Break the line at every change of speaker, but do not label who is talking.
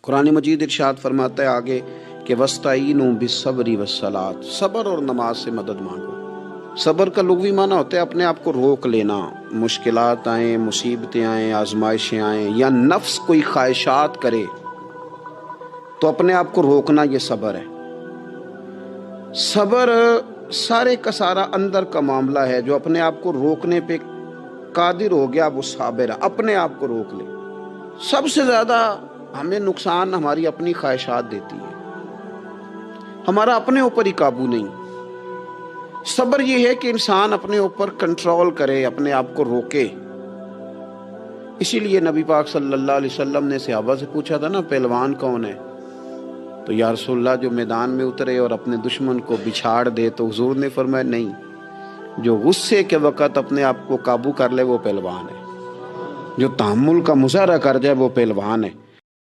कुरान मजीद इरशाद फरमाता है आगे कि वस्ताईनु बिस्सब्रि वस्सलात, सब्र और नमाज से मदद मांगो। सब्र का लुग़वी माना होता है अपने आप को रोक लेना, मुश्किलात आए, मुसीबतें आए, आजमाइशें आए या नफ्स कोई ख्वाहिशात करे तो अपने आप को रोकना, ये सब्र है। सब्र सारे का सारा अंदर का मामला है। जो अपने आप को रोकने पे कादिर हो गया वो साबिर है, अपने आप को रोक ले। सबसे ज्यादा हमें नुकसान हमारी अपनी ख्वाहिशात देती है, हमारा अपने ऊपर ही काबू नहीं। सब्र ये है कि इंसान अपने ऊपर कंट्रोल करे, अपने आप को रोके। इसीलिए नबी पाक सल्लल्लाहु अलैहि वसल्लम ने सहाबा से पूछा था ना, पहलवान कौन है? तो या रसूलल्लाह जो मैदान में उतरे और अपने दुश्मन को बिछाड़ दे। तो हुजूर ने फरमाया नहीं, जो गुस्से के वक़्त अपने आप को काबू कर ले वो पहलवान है, जो तहम्मुल का मुजाहरा कर जाए वो पहलवान है।